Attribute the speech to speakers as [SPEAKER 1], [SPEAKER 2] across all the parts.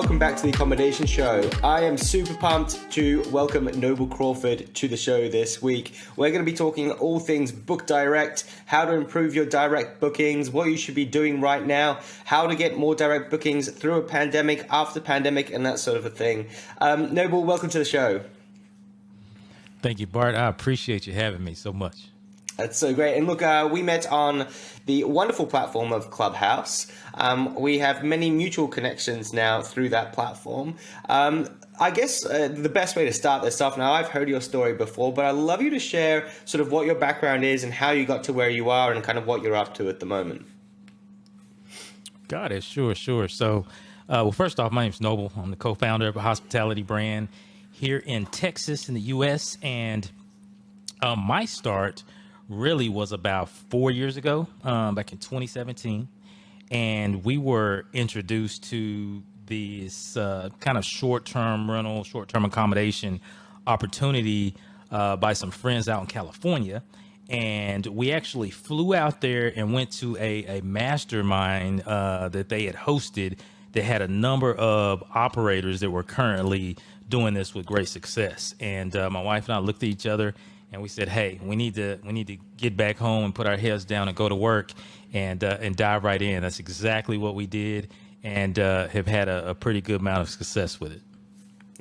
[SPEAKER 1] welcome back to the Accommodation Show. I am super pumped to welcome Noble Crawford to the show this week. We're going to be talking all things book direct, how to improve your direct bookings, what you should be doing right now, how to get more direct bookings through a pandemic, after pandemic, and that sort of a thing. Noble, welcome to the show.
[SPEAKER 2] Thank you, Bart. I appreciate you having me so much.
[SPEAKER 1] That's so great. And look, we met on the wonderful platform of Clubhouse. We have many mutual connections now through that platform. I guess the best way to start this off, now I've heard your story before, but I'd love you to share sort of what your background is and how you got to where you are and kind of what you're up to at the moment.
[SPEAKER 2] Got it. Sure. So, well, first off, my name's Noble. I'm the co-founder of a hospitality brand here in Texas in the U.S. And my start really was about 4 years ago, back in 2017. And we were introduced to this kind of short-term rental, short-term accommodation opportunity by some friends out in California. And we actually flew out there and went to a mastermind that they had hosted that had a number of operators that were currently doing this with great success. And my wife and I looked at each other and we said, hey, we need to get back home and put our heads down and go to work and dive right in. That's exactly what we did, and have had a pretty good amount of success with it.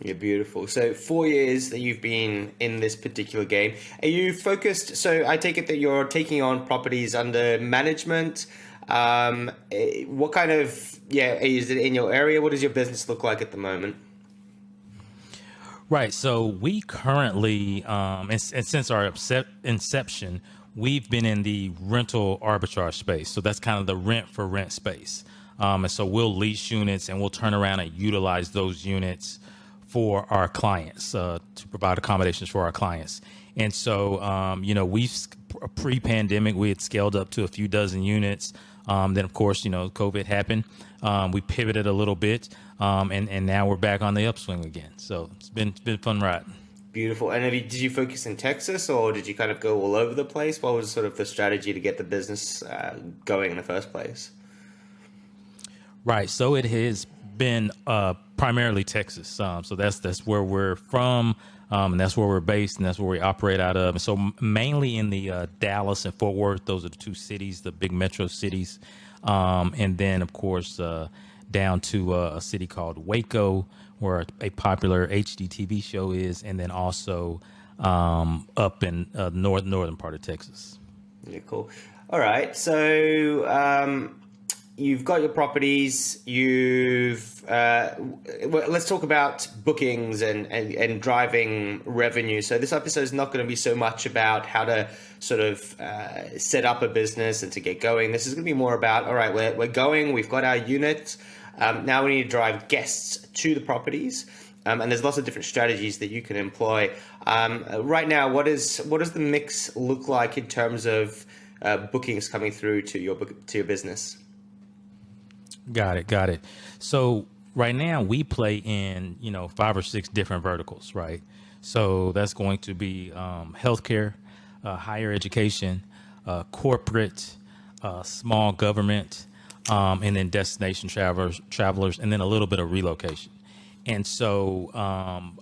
[SPEAKER 1] Yeah, beautiful. So 4 years that you've been in this particular game. Are you focused? So I take it that you're taking on properties under management. What kind of, is it in your area? What does your business look like at the moment?
[SPEAKER 2] Right. So we currently, and since our inception, we've been in the rental arbitrage space. So that's kind of the rent for rent space. And so we'll lease units and we'll turn around and utilize those units for our clients, to provide accommodations for our clients. And so, we've pre-pandemic, we had scaled up to a few dozen units. Then, of course, COVID happened. We pivoted a little bit, and now we're back on the upswing again. So it's been a fun ride.
[SPEAKER 1] Beautiful. And did you focus in Texas, or did you kind of go all over the place? What was sort of the strategy to get the business going in the first place?
[SPEAKER 2] Right. So it has been primarily Texas. So that's where we're from, and that's where we're based, and that's where we operate out of. And so mainly in the Dallas and Fort Worth, those are the two cities, the big metro cities. And then, of course, down to a city called Waco, where a popular HGTV show is, and then also up in northern part of Texas.
[SPEAKER 1] Yeah, cool. All right. So you've got your properties. Let's talk about bookings and driving revenue. So this episode is not going to be so much about how to sort of set up a business and to get going. This is going to be more about, all right, we're going, we've got our units. Now we need to drive guests to the properties. And there's lots of different strategies that you can employ. Right now, what does the mix look like in terms of bookings coming through to your business?
[SPEAKER 2] Got it. So right now we play in, 5 or 6 different verticals, right? So that's going to be healthcare, higher education, corporate, small government, and then destination travelers, and then a little bit of relocation. And so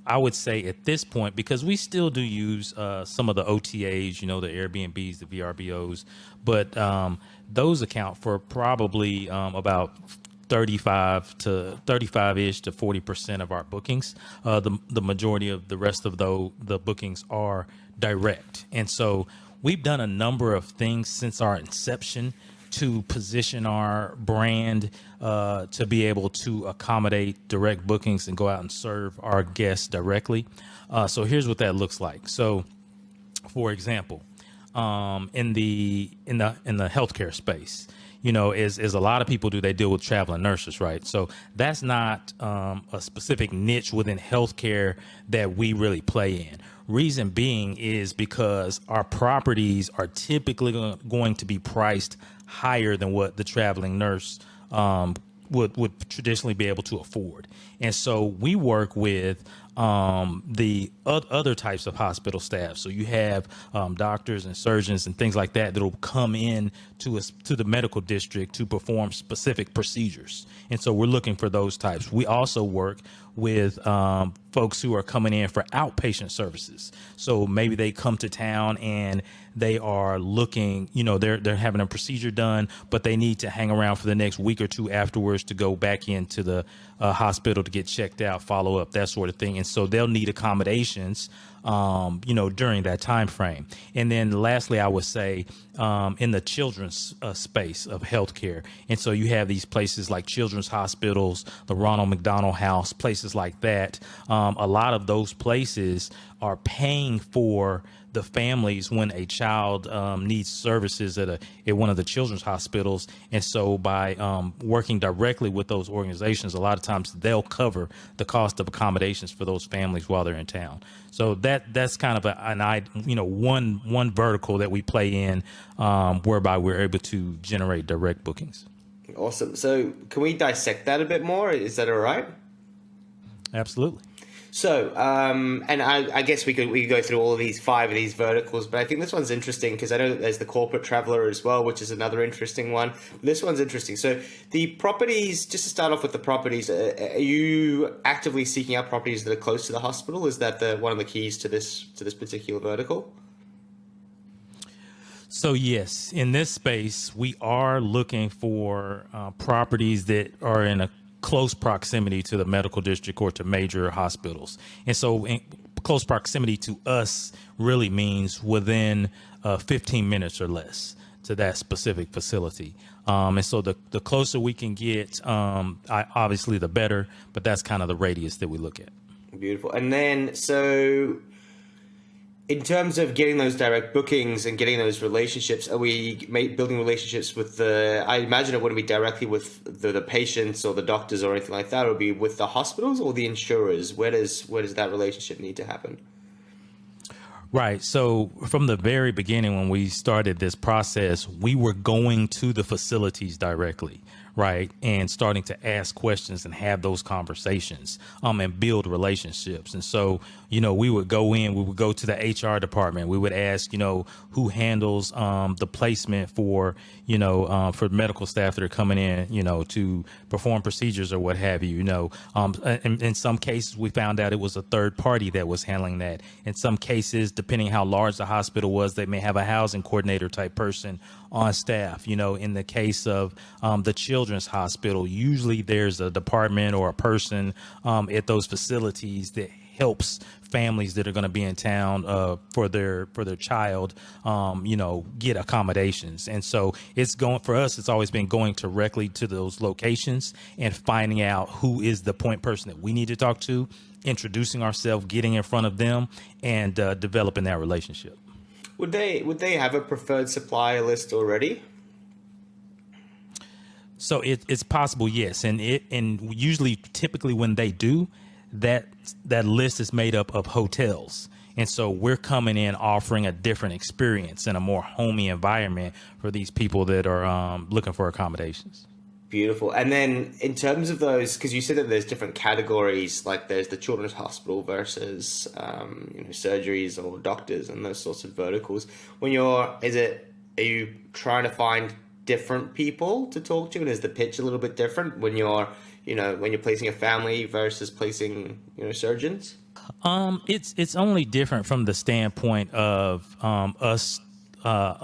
[SPEAKER 2] I would say at this point, because we still do use some of the OTAs, the Airbnbs, the VRBOs, but those account for probably about 35-ish to 40% of our bookings. The majority of the rest of the bookings are direct. And so we've done a number of things since our inception to position our brand to be able to accommodate direct bookings and go out and serve our guests directly. So here's what that looks like. So, for example, in the healthcare space, as a lot of people do, they deal with traveling nurses, right? So that's not a specific niche within healthcare that we really play in. Reason being is because our properties are typically going to be priced higher than what the traveling nurse would traditionally be able to afford. And so we work with the other types of hospital staff. So you have doctors and surgeons and things like that that'll come in to the medical district to perform specific procedures. And so we're looking for those types. We also work with folks who are coming in for outpatient services. So maybe they come to town and they are looking, they're having a procedure done, but they need to hang around for the next week or two afterwards to go back into the hospital to get checked out, follow up, that sort of thing. And so they'll need accommodations, during that time frame. And then lastly, I would say in the children's space of healthcare. And so you have these places like children's hospitals, the Ronald McDonald House, places like that. A lot of those places are paying for the families when a child needs services at one of the children's hospitals. And so by working directly with those organizations, a lot of times they'll cover the cost of accommodations for those families while they're in town. So that's kind of one vertical that we play in, whereby we're able to generate direct bookings.
[SPEAKER 1] Awesome. So can we dissect that a bit more? Is that all right?
[SPEAKER 2] Absolutely.
[SPEAKER 1] So, and I guess we could go through all of these 5 of these verticals, but I think this one's interesting because I know that there's the corporate traveler as well, which is another interesting one. This one's interesting. So the properties, just to start off with the properties, are you actively seeking out properties that are close to the hospital? Is that one of the keys to this particular vertical?
[SPEAKER 2] So yes, in this space, we are looking for properties that are in a close proximity to the medical district or to major hospitals. And so close proximity to us really means within 15 minutes or less to that specific facility. And so the closer we can get, obviously the better, but that's kind of the radius that we look at.
[SPEAKER 1] Beautiful. And then, so in terms of getting those direct bookings and getting those relationships, are we building relationships with I imagine it wouldn't be directly with the patients or the doctors or anything like that. It would be with the hospitals or the insurers. Where does that relationship need to happen?
[SPEAKER 2] Right. So from the very beginning, when we started this process, we were going to the facilities directly. Right. And starting to ask questions and have those conversations and build relationships. And so, we would go to the HR department. We would ask, who handles the placement for medical staff that are coming in, to perform procedures or what have you. In some cases, we found out it was a third party that was handling that. In some cases, depending how large the hospital was, they may have a housing coordinator type person on staff. In the case of the children's hospital, usually there's a department or a person at those facilities that helps families that are going to be in town for their child, get accommodations. And so for us, it's always been going directly to those locations and finding out who is the point person that we need to talk to, introducing ourselves, getting in front of them, and developing that relationship.
[SPEAKER 1] Would they have a preferred supplier list already?
[SPEAKER 2] So it's possible, yes, and usually, typically, when they do, that list is made up of hotels, and so we're coming in offering a different experience and a more homey environment for these people that are looking for accommodations.
[SPEAKER 1] Beautiful. And then in terms of those, because you said that there's different categories, like there's the children's hospital versus surgeries or doctors and those sorts of verticals. Are you trying to find different people to talk to, and is the pitch a little bit different when you're placing a family versus placing surgeons?
[SPEAKER 2] It's only different from the standpoint of us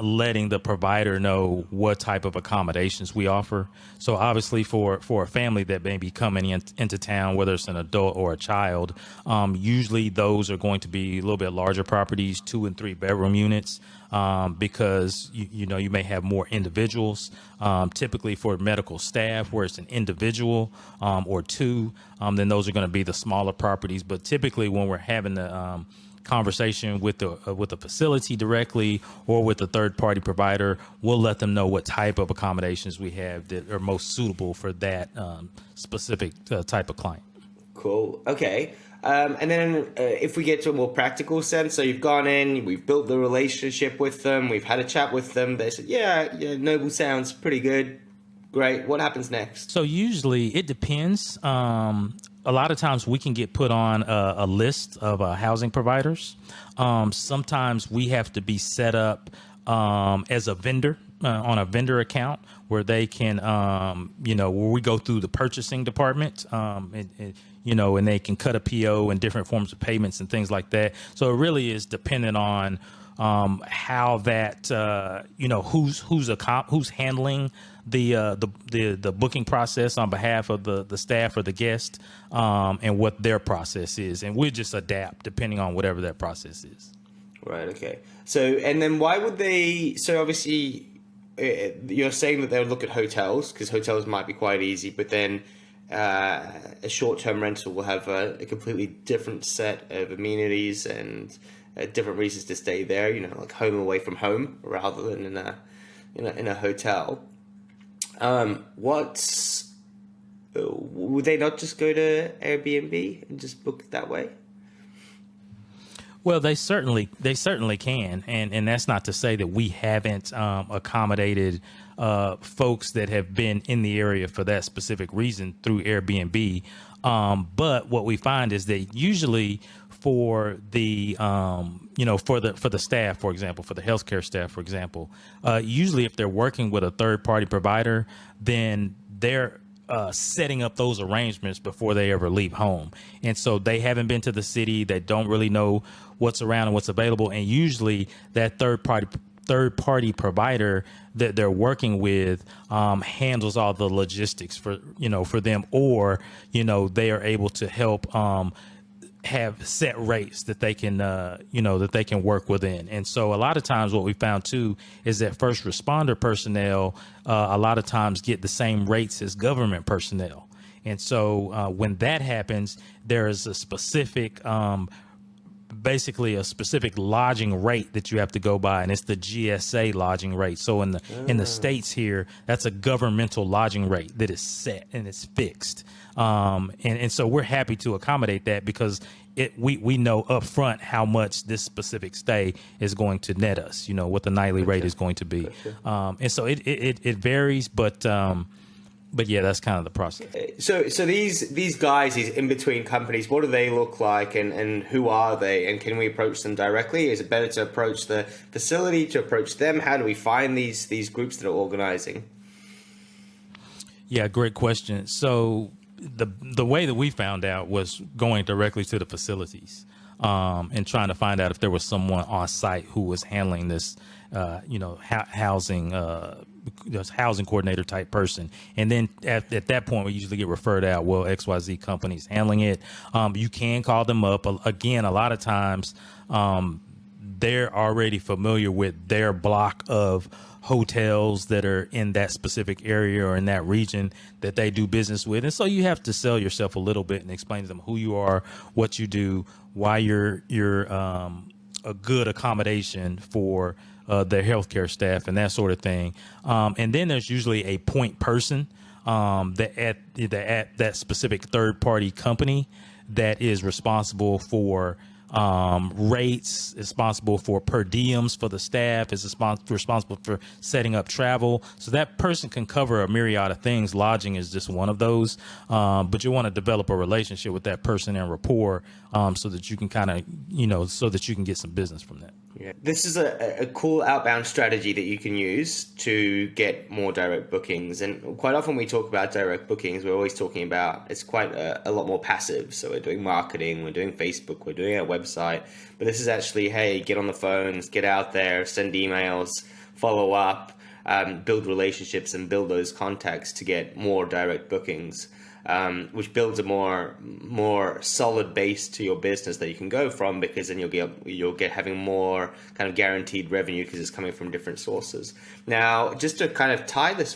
[SPEAKER 2] letting the provider know what type of accommodations we offer. So obviously for a family that may be coming into town, whether it's an adult or a child, usually those are going to be a little bit larger properties, 2 and 3 bedroom units, because you may have more individuals. Typically for medical staff, where it's an individual or 2, then those are going to be the smaller properties. But typically when we're having the conversation with the facility directly or with a third party provider, we'll let them know what type of accommodations we have that are most suitable for that specific type of client.
[SPEAKER 1] Cool. Okay. And then if we get to a more practical sense, so you've gone in, we've built the relationship with them, we've had a chat with them, they said, yeah, Noble sounds pretty good. Great. What happens next?
[SPEAKER 2] So usually it depends. a lot of times we can get put on a list of housing providers. Sometimes we have to be set up as a vendor on a vendor account where they can, where we go through the purchasing department, and they can cut a PO and different forms of payments and things like that. So it really is dependent on how that, who's handling the booking process on behalf of the staff or the guest, and what their process is, and we just adapt depending on whatever that process is.
[SPEAKER 1] Right. Okay. So, and then why would they? So obviously, you're saying that they'll look at hotels because hotels might be quite easy, but then a short-term rental will have a completely different set of amenities and different reasons to stay there. Like home away from home rather than in a hotel. Would they not just go to Airbnb and just book it that way?
[SPEAKER 2] Well, they certainly can, and that's not to say that we haven't accommodated folks that have been in the area for that specific reason through Airbnb. But what we find is that usually for the for the staff, for example, for the healthcare staff, for example, usually if they're working with a third party provider, then they're setting up those arrangements before they ever leave home. And so they haven't been to the city. They don't really know what's around and what's available. And usually that third party provider that they're working with handles all the logistics for them, or, they are able to help have set rates that they can, that they can work within. And so a lot of times what we found too is that first responder personnel, a lot of times get the same rates as government personnel. And so when that happens, there is a specific, basically a specific lodging rate that you have to go by, and it's the GSA lodging rate. So in the States here, that's a governmental lodging rate that is set and it's fixed. And so we're happy to accommodate that because we know upfront how much this specific stay is going to net us, what the nightly rate is going to be. And so it varies, but yeah, that's kind of the process.
[SPEAKER 1] So these guys, these in between companies, what do they look like, and who are they, and can we approach them directly? Is it better to approach the facility, to approach them? How do we find these groups that are organizing?
[SPEAKER 2] Yeah, great question. So the way that we found out was going directly to the facilities, and trying to find out if there was someone on site who was handling this, housing coordinator type person. And then at that point, we usually get referred out. Well, XYZ company's handling it. You can call them up. Again, a lot of times they're already familiar with their block of hotels that are in that specific area or in that region that they do business with. And so you have to sell yourself a little bit and explain to them who you are, what you do, why you're a good accommodation for their healthcare staff and that sort of thing. And then there's usually a point person that at that specific third party company that is responsible for rates, is responsible for per diems for the staff, is responsible for setting up travel. So that person can cover a myriad of things. Lodging is just one of those. But you want to develop a relationship with that person and rapport, so that you can so that you can get some business from that.
[SPEAKER 1] Yeah. This is a cool outbound strategy that you can use to get more direct bookings. And quite often we talk about direct bookings, we're always talking about it's quite a lot more passive. So we're doing marketing, we're doing Facebook, we're doing our website. But this is actually, hey, get on the phones, get out there, send emails, follow up, build relationships and build those contacts to get more direct bookings. Which builds a more solid base to your business that you can go from, because then you'll get having more kind of guaranteed revenue because it's coming from different sources. Now, just to kind of tie this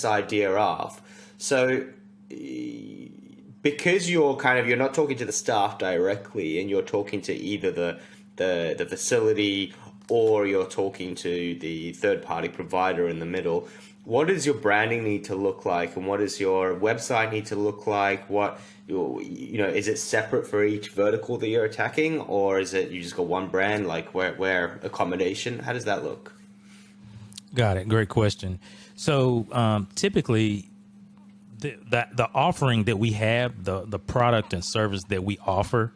[SPEAKER 1] idea off, so because you're not talking to the staff directly, and you're talking to either the facility or you're talking to the third party provider in the middle. What does your branding need to look like, and what does your website need to look like? Is it separate for each vertical that you're attacking, or is it you just got one brand, like where accommodation? How does that look?
[SPEAKER 2] Got it. Great question. So typically, the offering that we have, the product and service that we offer,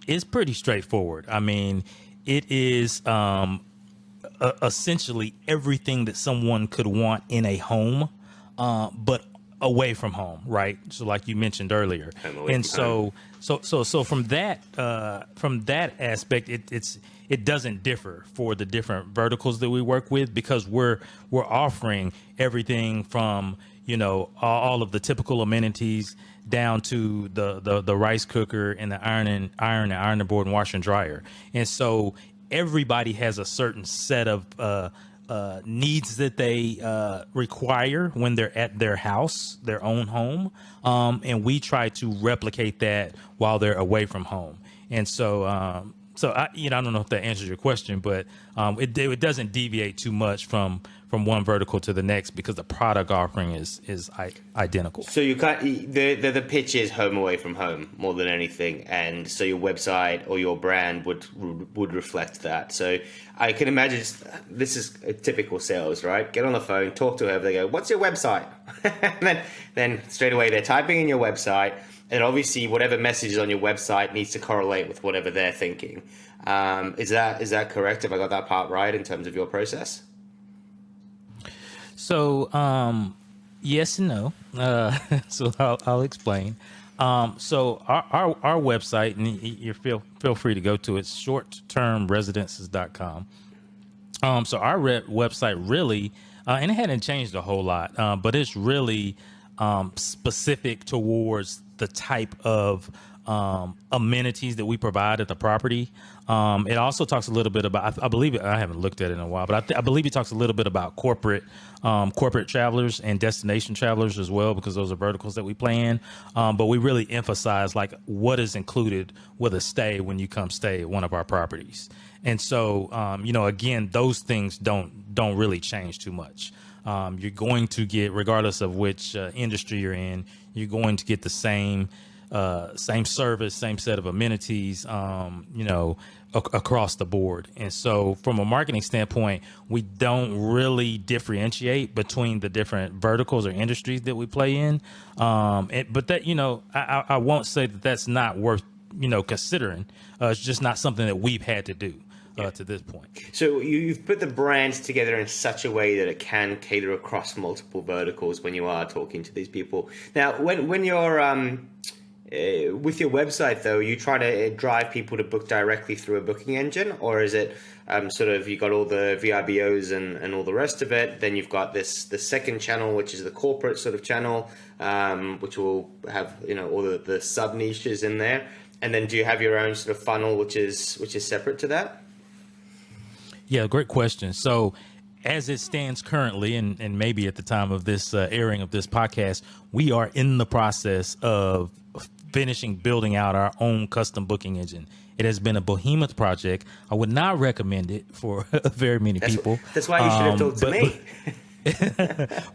[SPEAKER 2] is pretty straightforward. I mean, it is essentially everything that someone could want in a home, but away from home, right? So, like you mentioned earlier, and so from that aspect, it doesn't differ for the different verticals that we work with, because we're offering everything from, you know, all of the typical amenities down to the rice cooker and the ironing board and washer and dryer. And so everybody has a certain set of needs that they require when they're at their house, their own home. And we try to replicate that while they're away from home. And so, I don't know if that answers your question, but it doesn't deviate too much from one vertical to the next, because the product offering is identical.
[SPEAKER 1] So you can't. The pitch is home away from home more than anything, and so your website or your brand would reflect that. So I can imagine this is a typical sales, right? Get on the phone, talk to whoever. They go, "What's your website?" and then straight away they're typing in your website. And obviously, whatever message is on your website needs to correlate with whatever they're thinking. Is that correct? Have I got that part right in terms of your process?
[SPEAKER 2] So, yes and no. So I'll explain. So our website, and you feel free to go to it, shorttermresidences.com. So our website really, and it hadn't changed a whole lot, but it's really specific towards the type of amenities that we provide at the property. It also talks a little bit about, I believe, I haven't looked at it in a while, but I believe it talks a little bit about corporate travelers and destination travelers as well, because those are verticals that we play in. But we really emphasize like what is included with a stay when you come stay at one of our properties. And so, again, those things don't really change too much. You're going to get, regardless of which industry you're in, you're going to get the same service, same set of amenities, across the board. And so from a marketing standpoint, we don't really differentiate between the different verticals or industries that we play in. But that, I won't say that that's not worth, considering. It's just not something that we've had to do. To this point. So
[SPEAKER 1] you've put the brands together in such a way that it can cater across multiple verticals when you are talking to these people. Now, when you're with your website, though, you try to drive people to book directly through a booking engine, or is it sort of you got all the VRBOs and all the rest of it? Then you've got the second channel, which is the corporate sort of channel, which will have all the sub niches in there. And then do you have your own sort of funnel, which is separate to that?
[SPEAKER 2] Yeah, great question. So as it stands currently, and maybe at the time of this airing of this podcast, we are in the process of finishing building out our own custom booking engine. It has been a behemoth project. I would not recommend it for very many people.
[SPEAKER 1] That's why you should have told to me.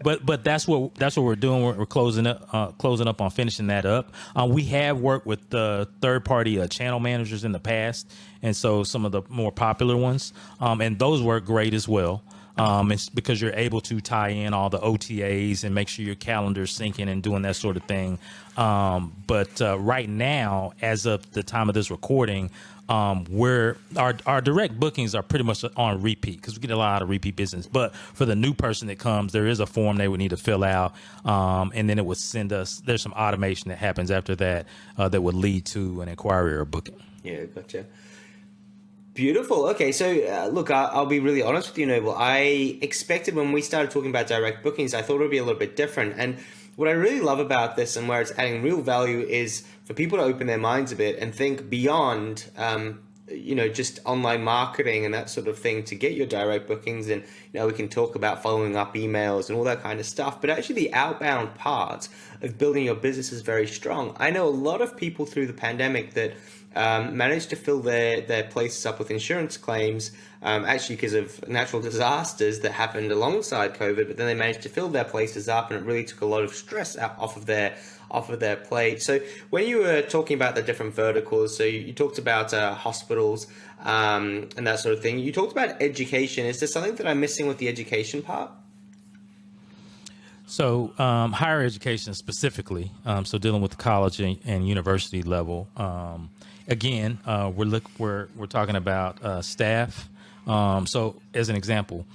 [SPEAKER 2] but that's what we're doing. We're closing up on finishing that up. We have worked with third-party channel managers in the past, and so some of the more popular ones, and those work great as well. It's because you're able to tie in all the OTAs and make sure your calendar's syncing and doing that sort of thing. But right now, as of the time of this recording, our direct bookings are pretty much on repeat because we get a lot of repeat business. But for the new person that comes, there is a form they would need to fill out, and then it would send us. There's some automation that happens after that that would lead to an inquiry or a booking.
[SPEAKER 1] Yeah, gotcha. Beautiful. Okay, so look, I'll be really honest with you, Noble. I expected when we started talking about direct bookings, I thought it would be a little bit different. And what I really love about this and where it's adding real value is for people to open their minds a bit and think beyond, just online marketing and that sort of thing to get your direct bookings. And, we can talk about following up emails and all that kind of stuff. But actually the outbound part of building your business is very strong. I know a lot of people through the pandemic that managed to fill their places up with insurance claims, actually because of natural disasters that happened alongside COVID, but then they managed to fill their places up and it really took a lot of stress off of their plate. So when you were talking about the different verticals, so you talked about hospitals and that sort of thing, you talked about education. Is there something that I'm missing with the education part?
[SPEAKER 2] So higher education specifically, so dealing with the college and university level. Again, we're talking about staff. So as an example,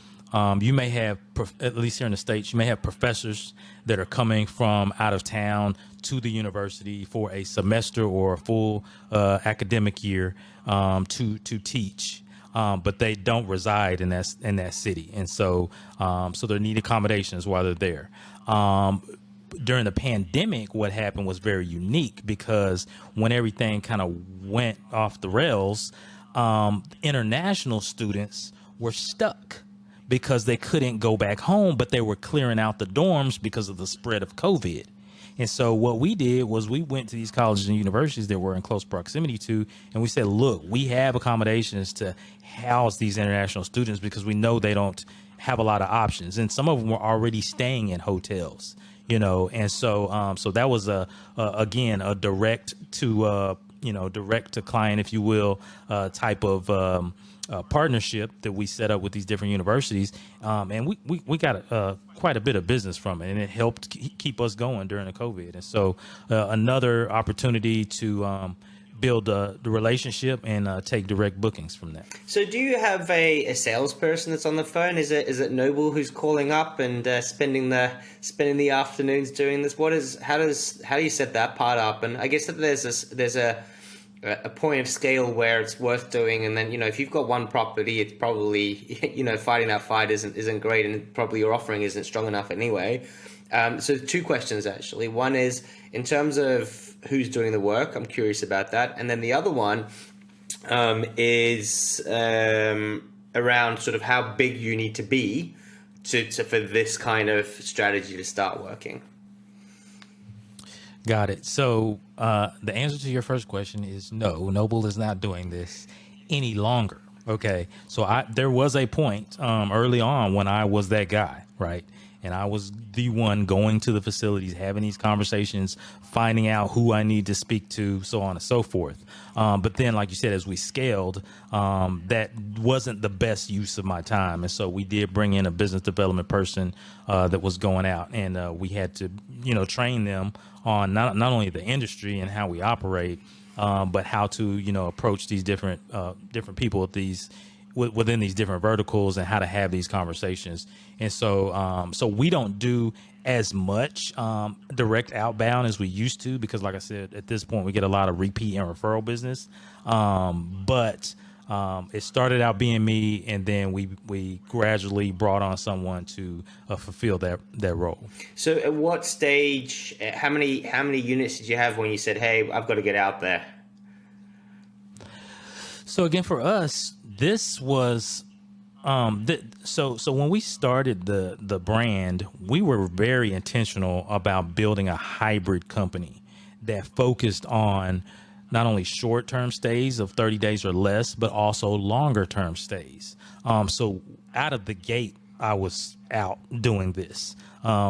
[SPEAKER 2] you may have, at least here in the States, you may have professors that are coming from out of town to the university for a semester or a full academic year to teach. But they don't reside in that city, and so they need accommodations while they're there. During the pandemic, what happened was very unique because when everything kind of went off the rails, international students were stuck because they couldn't go back home, but they were clearing out the dorms because of the spread of COVID. And so what we did was we went to these colleges and universities that we're in close proximity to, and we said, look, we have accommodations to house these international students because we know they don't have a lot of options. And some of them were already staying in hotels, and so that was again, a direct to client, if you will, type of partnership that we set up with these different universities, and we got quite a bit of business from it, and it helped keep us going during the COVID. And so another opportunity to build the relationship and take direct bookings from that.
[SPEAKER 1] So do you have a salesperson that's on the phone? Is it Noble who's calling up and spending the afternoons doing this? How do you set that part up? And I guess that there's a point of scale where it's worth doing, and then if you've got one property, it's probably fighting that fight isn't great, and probably your offering isn't strong enough anyway. So two questions actually. One is in terms of who's doing the work. I'm curious about that, and then the other one is around sort of how big you need to be to for this kind of strategy to start working.
[SPEAKER 2] Got it. So the answer to your first question is no, Noble is not doing this any longer. Okay. So there was a point early on when I was that guy, right? And I was the one going to the facilities, having these conversations, finding out who I need to speak to, so on and so forth. But then, like you said, as we scaled, that wasn't the best use of my time. And so we did bring in a business development person that was going out, and we had to, train them on not only the industry and how we operate, but how to, approach these different people with within these different verticals and how to have these conversations. And so we don't do as much direct outbound as we used to, because like I said, at this point we get a lot of repeat and referral business. But it started out being me, and then we gradually brought on someone to fulfill that role.
[SPEAKER 1] So at what stage, how many units did you have when you said, hey, I've got to get out there?
[SPEAKER 2] So again, for us, this was so when we started the brand, we were very intentional about building a hybrid company that focused on not only short-term stays of 30 days or less, but also longer-term stays. So out of the gate, I was out doing this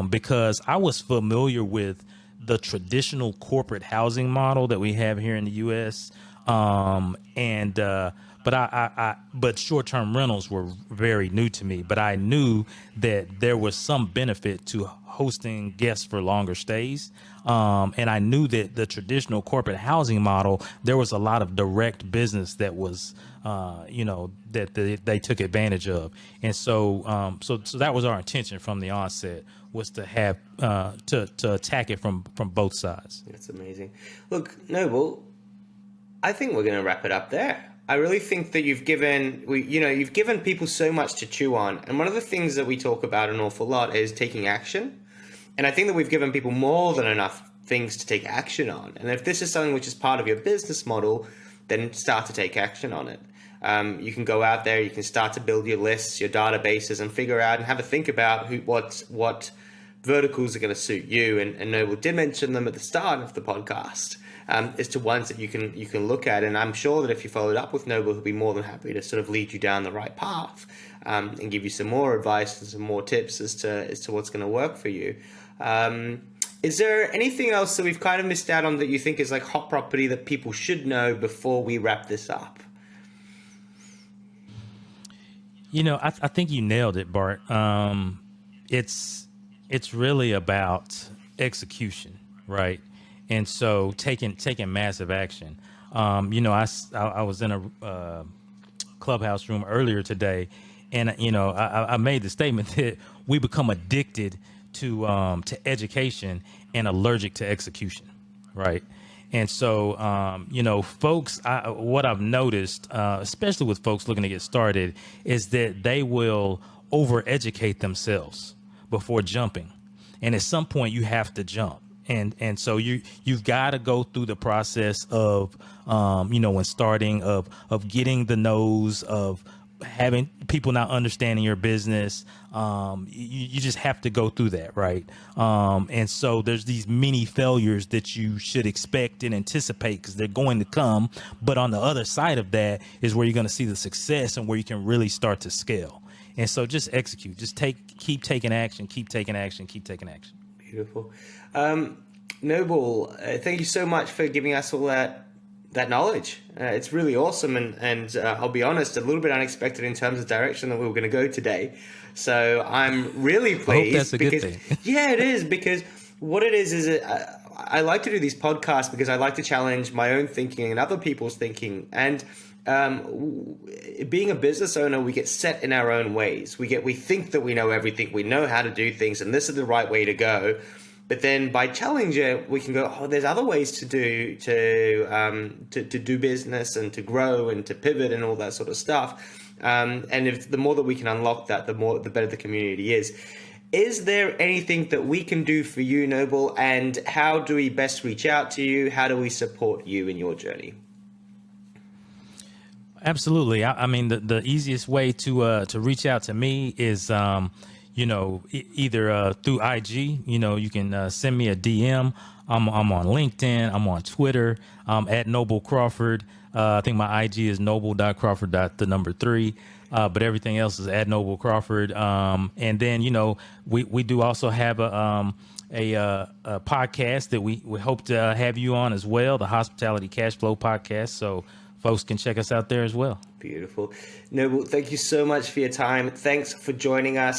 [SPEAKER 2] because I was familiar with the traditional corporate housing model that we have here in the U.S. But short-term rentals were very new to me. But I knew that there was some benefit to hosting guests for longer stays. And I knew that the traditional corporate housing model, there was a lot of direct business that was, that they took advantage of. And so that was our intention from the onset, was to have to attack it from both sides.
[SPEAKER 1] That's amazing. Look, Noble, I think we're going to wrap it up there. I really think that you've given people so much to chew on. And one of the things that we talk about an awful lot is taking action. And I think that we've given people more than enough things to take action on. And if this is something which is part of your business model, then start to take action on it. You can go out there, you can start to build your lists, your databases, and figure out and have a think about what verticals are going to suit you. And Noble did mention them at the start of the podcast. As to ones that you can look at, and I'm sure that if you followed up with Noble, he'll be more than happy to sort of lead you down the right path and give you some more advice and some more tips as to what's going to work for you. Is there anything else that we've kind of missed out on that you think is like hot property that people should know before we wrap this up?
[SPEAKER 2] I think you nailed it, Bart. It's it's really about execution, right? And so taking massive action. I was in a clubhouse room earlier today, and I made the statement that we become addicted to education and allergic to execution, right? And so, folks, what I've noticed, especially with folks looking to get started, is that they will overeducate themselves before jumping. And at some point you have to jump. And so you've got to go through the process of, when starting of getting the no's, of having people not understanding your business. You just have to go through that. Right. And so there's these mini failures that you should expect and anticipate because they're going to come. But on the other side of that is where you're going to see the success and where you can really start to scale. And so just execute, keep taking action, keep taking action.
[SPEAKER 1] Beautiful. Noble, thank you so much for giving us all that knowledge. It's really awesome. And I'll be honest, a little bit unexpected in terms of direction that we were going to go today. So I'm really pleased.
[SPEAKER 2] I hope that's a good thing.
[SPEAKER 1] Yeah, it is, because what it is I like to do these podcasts because I like to challenge my own thinking and other people's thinking. And being a business owner, we get set in our own ways. We think that we know everything, we know how to do things, and this is the right way to go. But then by challenging it, we can go, there's other ways to do business and to grow and to pivot and all that sort of stuff. And the more that we can unlock that, the better the community is. Is there anything that we can do for you, Noble? And how do we best reach out to you? How do we support you in your journey?
[SPEAKER 2] Absolutely. I mean, the easiest way to reach out to me is, either through IG. You can send me a DM. I'm on LinkedIn. I'm on Twitter. At Noble Crawford. I think my IG is noble.crawford.3. But everything else is at Noble Crawford. And then, we do also have a podcast that we hope to have you on as well, the Hospitality Cashflow podcast. So folks can check us out there as well.
[SPEAKER 1] Beautiful. Noble, thank you so much for your time. Thanks for joining us.